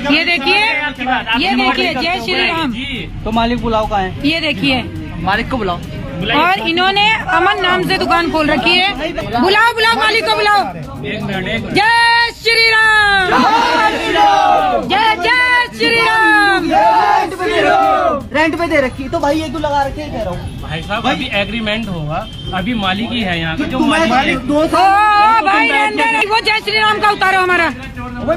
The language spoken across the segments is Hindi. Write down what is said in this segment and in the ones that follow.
ये देखिए जय श्री राम। तो मालिक बुलाओ कहाँ है? ये देखिए मालिक को बुलाओ। और इन्होंने अमन नाम से दुकान खोल रखी है। बुलाओ बुलाओ मालिक को बुलाओ। जय श्री राम, जय जय श्री राम। रेंट पे दे रखी तो भाई ये क्यों लगा रखे कह रहा हूँ। भाई साहब अभी एग्रीमेंट होगा, अभी मालिक ही है यहाँ का जो मालिक दो भाई रहने वो जय श्री राम का उतारो हमारा।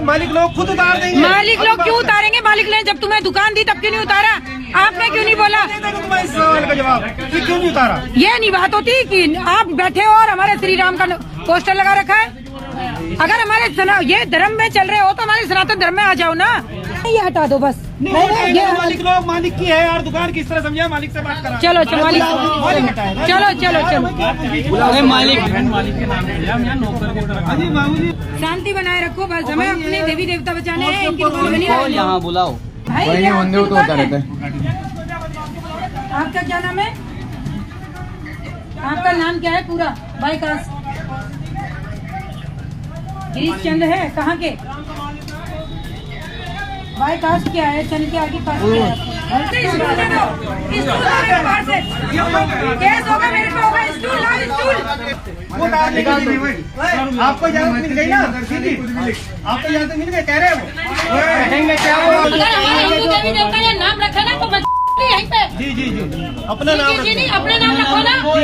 मालिक लोग खुद उतार देंगे। मालिक लोग क्यों उतारेंगे? मालिक ने जब तुम्हें दुकान दी तब क्यों नहीं उतारा? आपने क्यों नहीं बोला? इस सवाल का जवाब कि क्यों नहीं उतारा? ये नहीं बात होती कि आप बैठे हो और हमारे श्री राम का पोस्टर लगा रखा है। अगर हमारे ये धर्म में चल रहे हो तो हमारे सनातन धर्म में आ जाओ ना। ये हटा दो बस। ये मालिक लोग मालिक की है यार, दुकान किस तरह समझा? मालिक से बात करा। चलो चलो मालिक, चलो चलो चलो मालिक के नाम पे हम यहाँ नौकर की तरह। शांति बनाए रखो बस। हमें अपने देवी देवता बचाने हैं। इनकी दुश्मनी नहीं। यहाँ बुलाओ। भाई ये आपकी दुकान है। आपका क्या नाम है? आपका नाम क्या है पूरा? बाई कास्ट गिरीश चंद है। कहाँ के? बाई कास्ट क्या है? चंद के आगे कास्ट क्या है? केस होगा मेरे पे, होगा स्टूल ला स्टूल। वो डाल निकाल दो भाई। आपको इजाजत मिल गई ना? आपको इजाजत मिल गई कह रहे हो? रहेंगे क्या वो? अगर हमारे हिंदू देवी देवता ने नाम रखा ना तो यहीं पे जी अपना नाम जी नहीं अपना नाम रखो ना। और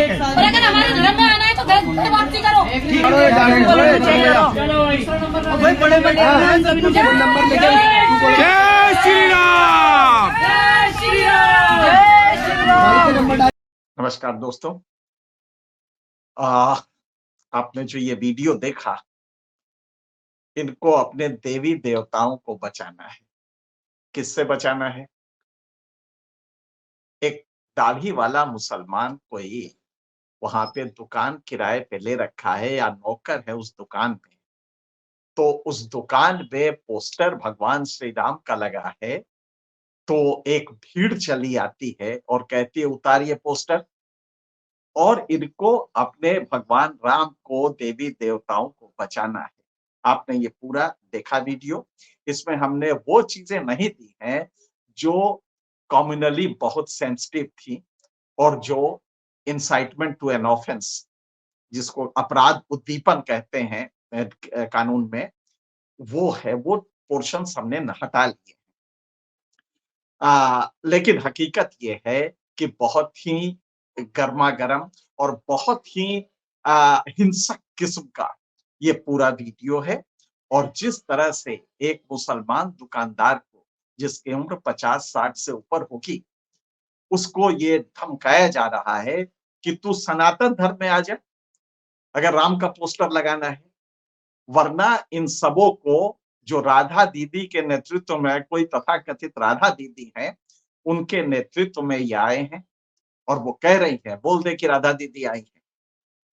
अगर हमारे धर्म में आना है तो घर से वापसी करो। भाई बड़े नंबर लेके जय श्री राम, जय श्री राम, जय श्री राम। नमस्कार दोस्तों, आपने जो ये वीडियो देखा, इनको अपने देवी देवताओं को बचाना है। किससे बचाना है? एक दाढ़ी वाला मुसलमान कोई वहां पे दुकान किराए पे ले रखा है या नौकर है उस दुकान पे, तो उस दुकान पे पोस्टर भगवान श्री राम का लगा है। तो एक भीड़ चली आती है और कहती है उतारिए पोस्टर। और इनको अपने भगवान राम को, देवी देवताओं को बचाना है। आपने ये पूरा देखा वीडियो। इसमें हमने वो चीजें नहीं दी हैं जो कम्युनली बहुत सेंसिटिव थी और जो इंसाइटमेंट टू एन ऑफेंस, जिसको अपराध उद्दीपन कहते हैं कानून में, वो है, वो पोर्शन हमने हटा लिए। लेकिन हकीकत ये है कि बहुत ही गर्मा गर्म और बहुत ही हिंसक किस्म का ये पूरा वीडियो है। और जिस तरह से एक मुसलमान दुकानदार को, जिसकी उम्र 50-60 से ऊपर होगी, उसको ये धमकाया जा रहा है कि तू सनातन धर्म में आ जा अगर राम का पोस्टर लगाना है, वरना इन सबों को, जो राधा दीदी के नेतृत्व में, कोई तथाकथित राधा दीदी हैं, उनके नेतृत्व में ये आए हैं और वो कह रही है, बोल दे कि राधा दीदी आई है,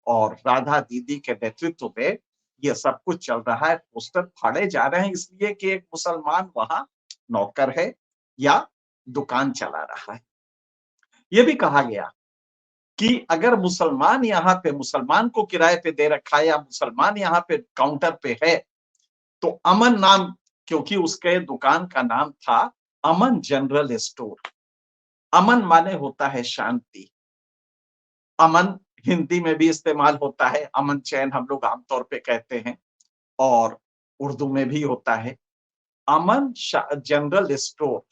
और राधा दीदी के नेतृत्व में ये सब कुछ चल रहा है। पोस्टर फाड़े जा रहे हैं इसलिए कि एक मुसलमान वहां नौकर है या दुकान चला रहा है। ये भी कहा गया कि अगर मुसलमान यहाँ पे, मुसलमान को किराए पे दे रखा है या मुसलमान यहाँ पे काउंटर पे है, तो अमन नाम, क्योंकि उसके दुकान का नाम था अमन जनरल स्टोर। अमन माने होता है शांति। अमन हिंदी में भी इस्तेमाल होता है, अमन चैन हम लोग आमतौर पे कहते हैं, और उर्दू में भी होता है अमन जनरल स्टोर।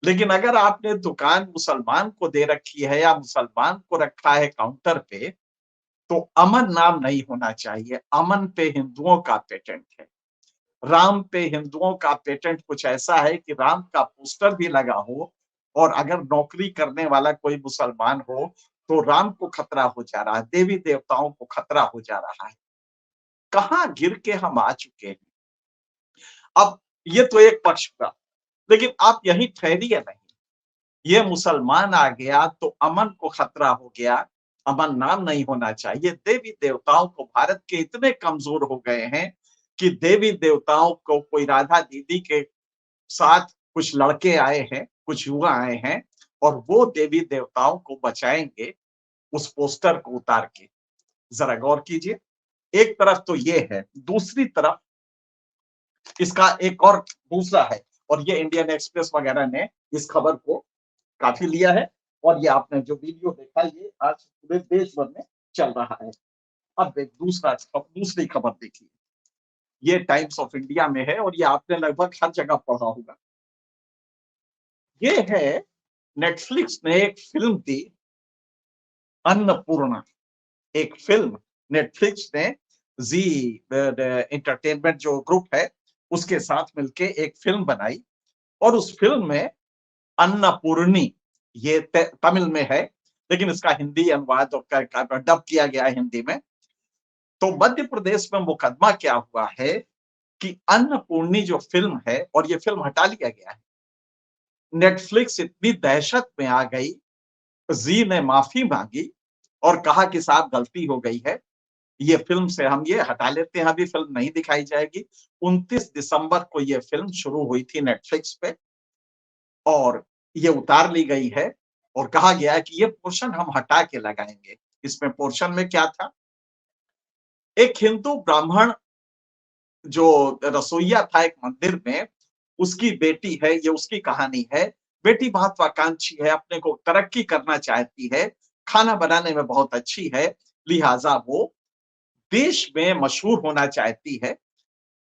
लेकिन अगर आपने दुकान मुसलमान को दे रखी है या मुसलमान को रखा है काउंटर पे, तो अमन नाम नहीं होना चाहिए। अमन पे हिंदुओं का पेटेंट है, राम पे हिंदुओं का पेटेंट कुछ ऐसा है कि राम का पोस्टर भी लगा हो और अगर नौकरी करने वाला कोई मुसलमान हो तो राम को खतरा हो जा रहा है, देवी देवताओं को खतरा हो जा रहा है। कहां गिर के हम आ चुके हैं। अब ये तो एक पक्ष का, लेकिन आप यही ठहरिए नहीं, ये मुसलमान आ गया तो अमन को खतरा हो गया। अमन नाम नहीं होना चाहिए। देवी देवताओं को, भारत के इतने कमजोर हो गए हैं कि देवी देवताओं को, कोई राधा दीदी के साथ कुछ लड़के आए हैं, कुछ युवा आए हैं और वो देवी देवताओं को बचाएंगे उस पोस्टर को उतार के। जरा गौर कीजिए। एक तरफ तो ये है, दूसरी तरफ इसका एक और दूसरा है और ये इंडियन एक्सप्रेस वगैरह ने इस खबर को काफी लिया है और ये आपने जो वीडियो देखा ये आज पूरे देश भर में चल रहा है। अब एक दूसरी खबर देखिए, ये टाइम्स ऑफ इंडिया में है और ये आपने लगभग हर जगह पढ़ा होगा। ये है नेटफ्लिक्स ने एक फिल्म दी, अन्नपूर्णा। एक फिल्म नेटफ्लिक्स ने जी एंटरटेनमेंट जो ग्रुप है उसके साथ मिलके एक फिल्म बनाई और उस फिल्म में अन्नपूर्णी, ये तमिल में है लेकिन इसका हिंदी अनुवाद डब किया गया है हिंदी में। तो मध्य प्रदेश में मुकदमा क्या हुआ है कि अन्नपूर्णी जो फिल्म है, और ये फिल्म हटा लिया गया है। नेटफ्लिक्स इतनी दहशत में आ गई, जी ने माफी मांगी और कहा कि साहब गलती हो गई है, ये फिल्म से हम ये हटा लेते हैं, अभी फिल्म नहीं दिखाई जाएगी। 29 दिसंबर को ये फिल्म शुरू हुई थी नेटफ्लिक्स पे और ये उतार ली गई है और कहा गया है कि ये पोर्शन हम हटा के लगाएंगे। इसमें पोर्शन में क्या था, एक हिंदू ब्राह्मण जो रसोइया था एक मंदिर में, उसकी बेटी है, ये उसकी कहानी है। बेटी महत्वाकांक्षी है, अपने को तरक्की करना चाहती है, खाना बनाने में बहुत अच्छी है, लिहाजा वो देश में मशहूर होना चाहती है।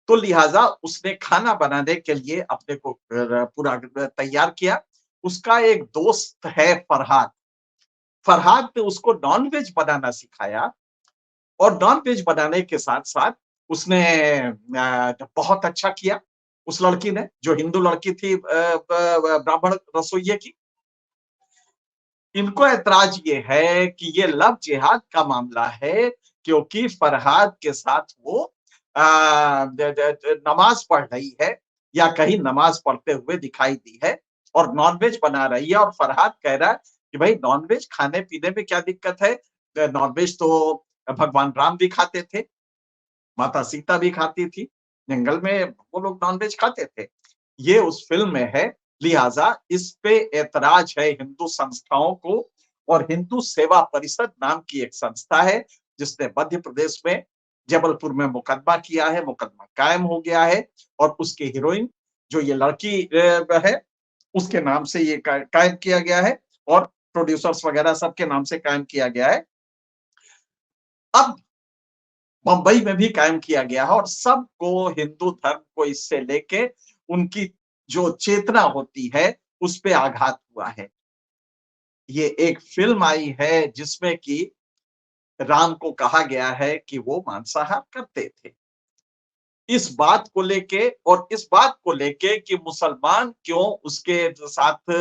तो लिहाजा उसने खाना बनाने के लिए अपने को पूरा तैयार किया। उसका एक दोस्त है फरहाद, फरहाद ने उसको नॉनवेज बनाना सिखाया और नॉनवेज बनाने के साथ साथ उसने बहुत अच्छा किया उस लड़की ने, जो हिंदू लड़की थी ब्राह्मण रसोइये की। इनको ऐतराज ये है कि ये लव जिहाद का मामला है, क्योंकि फरहाद के साथ वो नमाज पढ़ रही है या कहीं नमाज पढ़ते हुए दिखाई दी है और नॉनवेज बना रही है। और फरहाद कह रहा है कि भाई नॉनवेज खाने पीने में क्या दिक्कत है, नॉनवेज तो भगवान राम भी खाते थे, माता सीता भी खाती थी, जंगल में वो लोग नॉनवेज खाते थे। ये उस फिल्म में है, लिहाजा इस पे ऐतराज है हिंदू संस्थाओं को। और हिंदू सेवा परिषद नाम की एक संस्था है जिसने मध्य प्रदेश में जबलपुर में मुकदमा किया है, मुकदमा कायम हो गया है और उसके हीरोइन जो ये लड़की है उसके नाम से ये कायम किया गया है और प्रोड्यूसर्स वगैरह सबके नाम से कायम किया गया है। अब मुंबई में भी कायम किया गया है और सबको, हिंदू धर्म को इससे लेके उनकी जो चेतना होती है उस पे आघात हुआ है। ये एक फिल्म आई है जिसमें कि राम को कहा गया है कि वो मांसाहार करते थे। इस बात को लेके और इस बात को लेके कि मुसलमान क्यों उसके साथ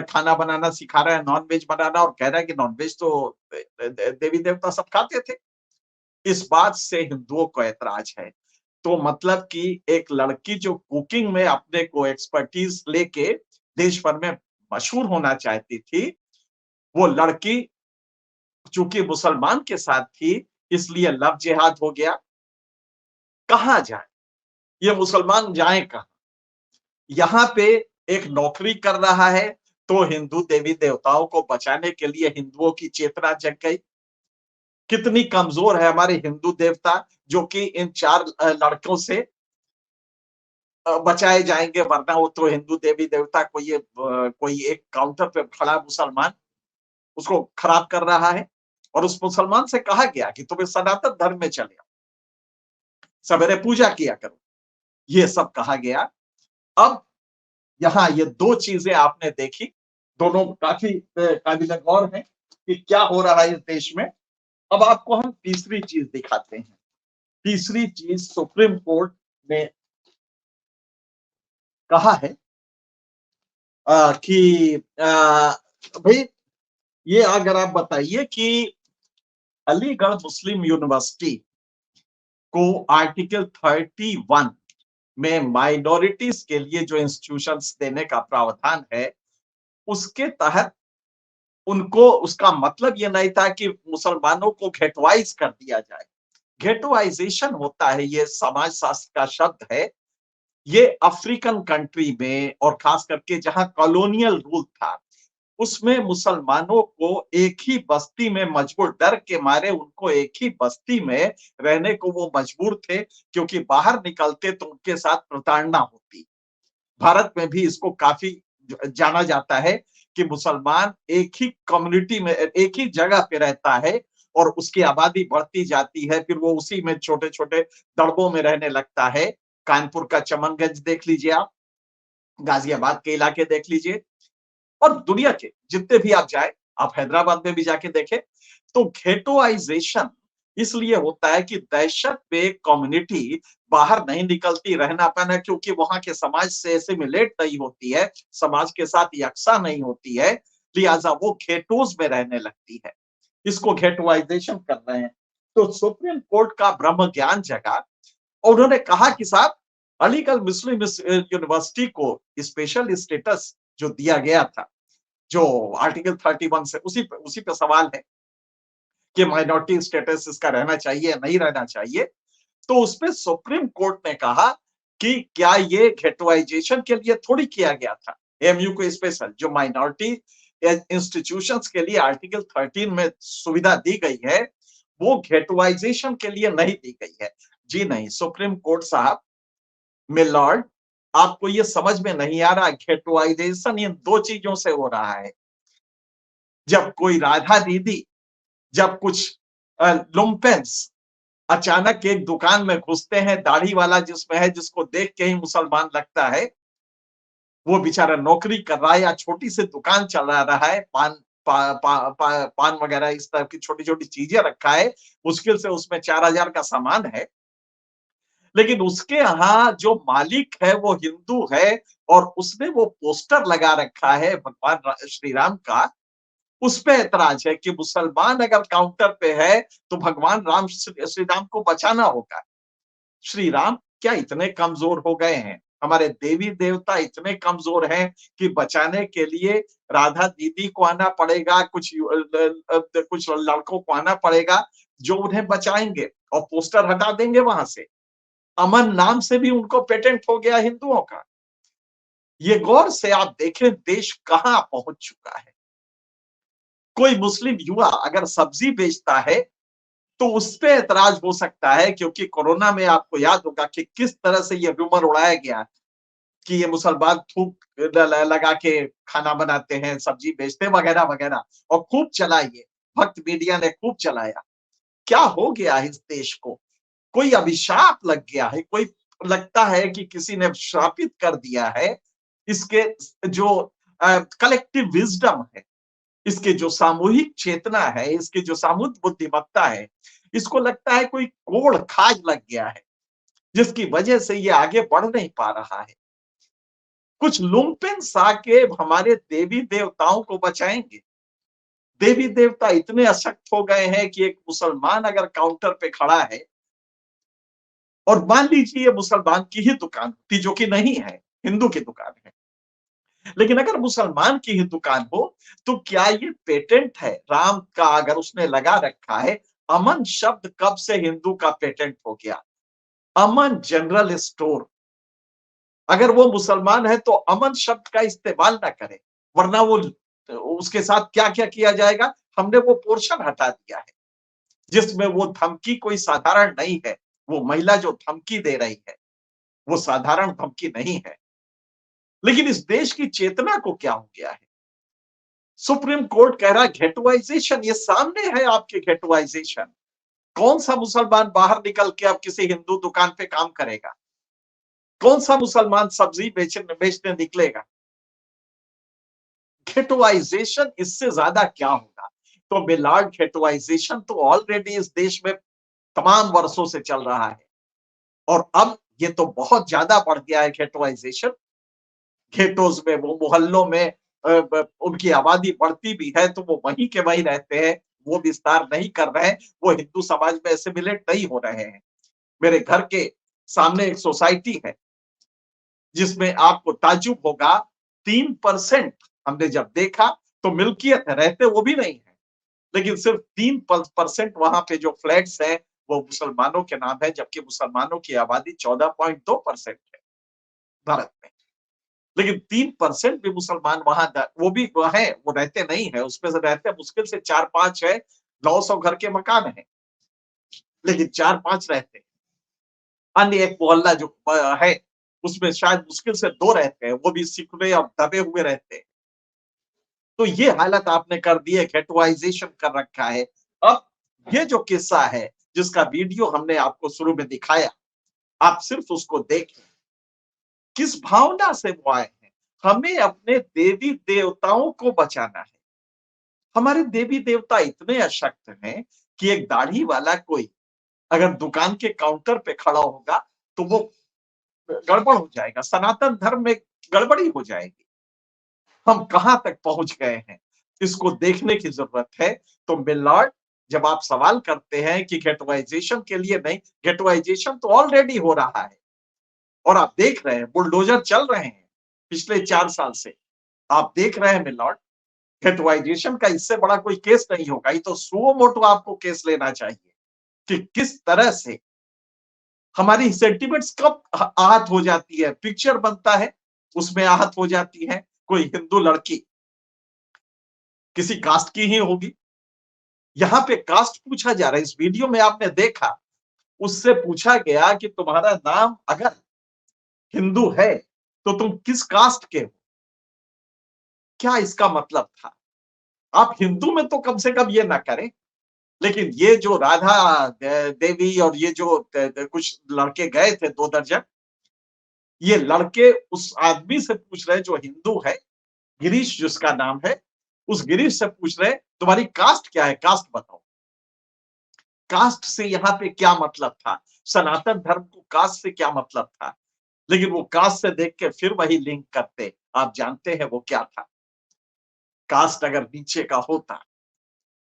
खाना बनाना सिखा रहा है, नॉनवेज बनाना, और कह रहा है कि नॉनवेज तो देवी देवता सब खाते थे, इस बात से हिंदुओं को ऐतराज है। तो मतलब कि एक लड़की जो कुकिंग में अपने को एक्सपर्टीज लेके देश भर में मशहूर होना चाहती थी, वो लड़की चूंकि मुसलमान के साथ थी इसलिए लव जिहाद हो गया। कहां जाए ये मुसलमान, जाए कहां? यहाँ पे एक नौकरी कर रहा है तो हिंदू देवी देवताओं को बचाने के लिए हिंदुओं की चेतना जग गई। कितनी कमजोर है हमारे हिंदू देवता जो कि इन 4 लड़कों से बचाए जाएंगे, वरना वो तो हिंदू देवी देवता को ये कोई एक काउंटर पे खड़ा मुसलमान उसको खराब कर रहा है। और उस मुसलमान से कहा गया कि तुम्हें सनातन धर्म में चले आओ, सवेरे पूजा किया करो, ये सब कहा गया। अब यहाँ ये 2 चीजें आपने देखी, दोनों काफी काबिल गौर हैं कि क्या हो रहा है इस देश में। अब आपको हम तीसरी चीज दिखाते हैं। तीसरी चीज सुप्रीम कोर्ट ने कहा है कि भाई ये अगर आप बताइए कि अलीगढ़ मुस्लिम यूनिवर्सिटी को आर्टिकल 31 में माइनॉरिटीज के लिए जो इंस्टीट्यूशंस देने का प्रावधान है उसके तहत उनको, उसका मतलब ये नहीं था कि मुसलमानों को घेटवाइज कर दिया जाए। घेटवाइजेशन होता है, ये समाज शास्त्र का शब्द है। ये अफ्रीकन कंट्री में और खास करके जहां कॉलोनियल रूल था उसमें मुसलमानों को एक ही बस्ती में मजबूर, डर के मारे उनको एक ही बस्ती में रहने को वो मजबूर थे, क्योंकि बाहर निकलते तो उनके साथ प्रताड़ना होती। भारत में भी इसको काफी जाना जाता है कि मुसलमान एक ही कम्युनिटी में, एक ही जगह पे रहता है और उसकी आबादी बढ़ती जाती है, फिर वो उसी में छोटे छोटे दड़बों में रहने लगता है। कानपुर का चमनगंज देख लीजिए आप, गाजियाबाद के इलाके देख लीजिए, और दुनिया के जितने भी आप जाए, आप हैदराबाद में भी जाके देखें, तो घेटोइजेशन इसलिए होता है कि दहशत में कम्युनिटी बाहर नहीं निकलती, रहना पाना, क्योंकि वहां के समाज से एसिमिलेट नहीं होती है, समाज के साथ यकसा नहीं होती है, लिहाजा वो घेटोज में रहने लगती है। इसको घेटोइजेशन कर रहे हैं। तो सुप्रीम कोर्ट का ब्रह्म ज्ञान जगा और उन्होंने कहा कि साहब, अलीगढ़ मुस्लिम यूनिवर्सिटी को स्पेशल स्टेटस जो दिया गया था, जो आर्टिकल 31 से, उसी पे सवाल है कि माइनॉरिटी स्टेटस इसका रहना चाहिए नहीं रहना चाहिए। तो उसपे सुप्रीम कोर्ट ने कहा कि क्या ये घेटोइजेशन के लिए थोड़ी किया गया था, एएमयू को स्पेशल जो माइनॉरिटी इंस्टीट्यूशंस के लिए आर्टिकल 13 में सुविधा दी गई है, वो घेटोइजेशन के लिए नहीं दी गई है। जी नहीं, सुप्रीम कोर्ट साहब, मिलॉर्ड, आपको ये समझ में नहीं आ रहा, घेटोइजेशन इन दो चीजों से हो रहा है। जब कोई राधा दीदी, जब कुछ लुम्पेंस अचानक एक दुकान में घुसते हैं, दाढ़ी वाला जिसमें है, जिसको देख के ही मुसलमान लगता है, वो बेचारा नौकरी कर रहा है या छोटी सी दुकान चला रहा है, पान वगैरह इस तरह की छोटी छोटी चीजें रखा है, मुश्किल से उसमें 4000 का सामान है, लेकिन उसके यहाँ जो मालिक है वो हिंदू है और उसने वो पोस्टर लगा रखा है भगवान श्री राम का। उस पे ऐतराज है कि मुसलमान अगर काउंटर पे है तो भगवान राम श्री राम को बचाना होगा। श्री राम क्या इतने कमजोर हो गए हैं? हमारे देवी देवता इतने कमजोर हैं कि बचाने के लिए राधा दीदी को आना पड़ेगा, कुछ लड़कों को आना पड़ेगा जो उन्हें बचाएंगे और पोस्टर हटा देंगे वहां से। अमन नाम से भी उनको पेटेंट हो गया हिंदुओं का। ये गौर से आप देखें देश कहां पहुंच चुका है। कोई मुस्लिम युवा अगर सब्जी बेचता है तो उस पे ऐतराज हो सकता है, क्योंकि कोरोना में आपको याद होगा कि किस तरह से ये रूमर उड़ाया गया कि ये मुसलमान थूक लगा के खाना बनाते हैं, सब्जी बेचते वगैरह वगैरह, और खूब चला ये, भक्त मीडिया ने खूब चलाया। क्या हो गया इस देश को? कोई अभिशाप लग गया है, कोई लगता है कि किसी ने श्रापित कर दिया है। इसके जो कलेक्टिव विजडम है, इसके जो सामूहिक चेतना है, इसकी जो सामूहिक बुद्धिमत्ता है, इसको लगता है कोई कोड़ खाज लग गया है, जिसकी वजह से ये आगे बढ़ नहीं पा रहा है। कुछ लुम्पेन आके हमारे देवी देवताओं को बचाएंगे। देवी देवता इतने अशक्त हो गए हैं कि एक मुसलमान अगर काउंटर पे खड़ा है, और मान लीजिए ये मुसलमान की ही दुकान होती, जो कि नहीं है, हिंदू की दुकान है, लेकिन अगर मुसलमान की ही दुकान हो तो क्या ये पेटेंट है राम का अगर उसने लगा रखा है? अमन शब्द कब से हिंदू का पेटेंट हो गया? अमन जनरल स्टोर, अगर वो मुसलमान है तो अमन शब्द का इस्तेमाल ना करे, वरना वो उसके साथ क्या क्या किया जाएगा। हमने वो पोर्शन हटा दिया है जिसमें वो धमकी कोई साधारण नहीं है। वो महिला जो धमकी दे रही है वो साधारण धमकी नहीं है। लेकिन इस देश की चेतना को क्या हो गया है? सुप्रीम कोर्ट कह रहा है घेटोइजेशन, ये सामने है आपके घेटोइजेशन। कौन सा मुसलमान बाहर निकल के अब किसी हिंदू दुकान पे काम करेगा? कौन सा मुसलमान सब्जी बेचने निकलेगा? घेटोइजेशन इससे ज्यादा क्या होगा? तो मिलार्ड, घेटोइजेशन तो ऑलरेडी इस देश में तमाम वर्षों से चल रहा है, और अब ये तो बहुत ज्यादा बढ़ गया है घेटोइजेशन। घेटोज में, वो मोहल्लों में उनकी आबादी बढ़ती भी है तो वो वहीं के वहीं रहते हैं, वो विस्तार नहीं कर रहे हैं, वो हिंदू समाज में एसिमिलेट नहीं हो रहे हैं। मेरे घर के सामने एक सोसाइटी है जिसमें आपको ताज्जुब होगा, 3% हमने जब देखा तो मिल्कियत है, रहते वो भी नहीं है, लेकिन सिर्फ 3% वहां पे जो फ्लैट्स है वो मुसलमानों के नाम है, जबकि मुसलमानों की आबादी 14.2% है भारत में। लेकिन 3% भी मुसलमान वहां, वो भी है, वो रहते नहीं है, उसमें से रहते मुश्किल से 4-5 है, 900 घर के मकान है, लेकिन 4-5 रहते हैं। अन्य एक मोहल्ला जो है उसमें शायद मुश्किल से 2 रहते हैं, वो भी सिकुड़े और दबे हुए रहते हैं। तो ये हालत आपने कर दी है, गेटवाइजेशन कर रखा है। अब ये जो किस्सा है, जिसका वीडियो हमने आपको शुरू में दिखाया, आप सिर्फ उसको देखें। किस भावना से वो आए हैं। हमें अपने देवी देवताओं को बचाना है। हमारे देवी देवता इतने अशक्त हैं कि एक दाढ़ी वाला कोई अगर दुकान के काउंटर पे खड़ा होगा तो वो गड़बड़ हो जाएगा, सनातन धर्म में गड़बड़ी हो जाएगी। हम कहां तक पहुंच गए हैं, इसको देखने की जरूरत है। तो मिलॉर्ड, जब आप सवाल करते हैं कि गेटवाइजेशन के लिए नहीं, गेटवाइजेशन तो ऑलरेडी हो रहा है और आप देख रहे हैं, बुलडोजर चल रहे हैं पिछले 4 साल से। आप देख रहे हैं मिलॉर्ड, गेटवाइजेशन का इससे बड़ा कोई केस नहीं होगा। ये तो सुओ मोटो आपको केस लेना चाहिए कि किस तरह से हमारी सेंटिमेंट्स कब आहत हो जाती है। पिक्चर बनता है, उसमें आहत हो जाती है। कोई हिंदू लड़की किसी कास्ट की ही होगी, यहां पे कास्ट पूछा जा रहा है। इस वीडियो में आपने देखा, उससे पूछा गया कि तुम्हारा नाम अगर हिंदू है तो तुम किस कास्ट के हो। क्या इसका मतलब था? आप हिंदू में तो कम से कम ये ना करें। लेकिन ये जो राधा देवी और ये जो कुछ लड़के गए थे 2 दर्जन, ये लड़के उस आदमी से पूछ रहे जो हिंदू है, गिरीश जिसका नाम है, उस गिरीश से पूछ रहे तुम्हारी कास्ट क्या है, कास्ट बताओ। कास्ट से यहाँ पे क्या मतलब था? सनातन धर्म को कास्ट से क्या मतलब था? लेकिन वो कास्ट से देख के फिर वही लिंक करते। आप जानते हैं वो क्या था? कास्ट अगर नीचे का होता,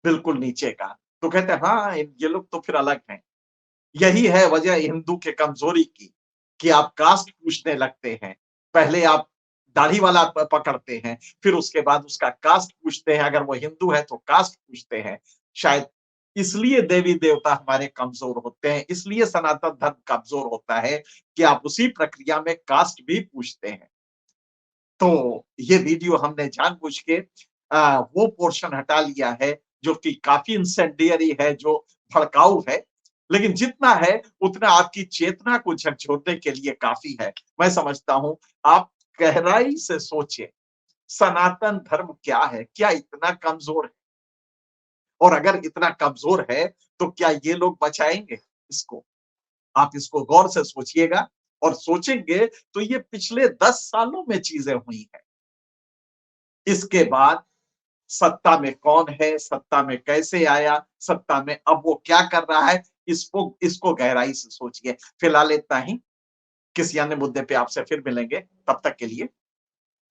बिल्कुल नीचे का, तो कहते हाँ ये लोग तो फिर अलग हैं। यही है वजह हिंदू के कमजोरी की कि आप कास्ट पूछने लगते हैं। पहले आप दाढ़ी वाला पकड़ते हैं, फिर उसके बाद उसका कास्ट पूछते हैं। अगर वो हिंदू है तो कास्ट पूछते हैं। शायद इसलिए देवी देवता हमारे कमजोर होते हैं, इसलिए सनातन धर्म कमजोर होता है कि आप उसी प्रक्रिया में कास्ट भी पूछते हैं। तो ये वीडियो हमने जानबूझ के वो पोर्शन हटा लिया है जो कि काफी इंसेंडियरी है, जो भड़काऊ है। लेकिन जितना है उतना आपकी चेतना को झकझोरने के लिए काफी है। मैं समझता हूं आप गहराई से सोचिए, सनातन धर्म क्या है? क्या इतना कमजोर है? और अगर इतना कमजोर है तो क्या ये लोग बचाएंगे इसको? आप इसको गौर से सोचिएगा, और सोचेंगे तो ये पिछले 10 सालों में चीजें हुई हैं। इसके बाद सत्ता में कौन है, सत्ता में कैसे आया, सत्ता में अब वो क्या कर रहा है, इसको गहराई से सोचिए। फिलहाल इतना ही, किसी अन्य मुद्दे पे आपसे फिर मिलेंगे। तब तक के लिए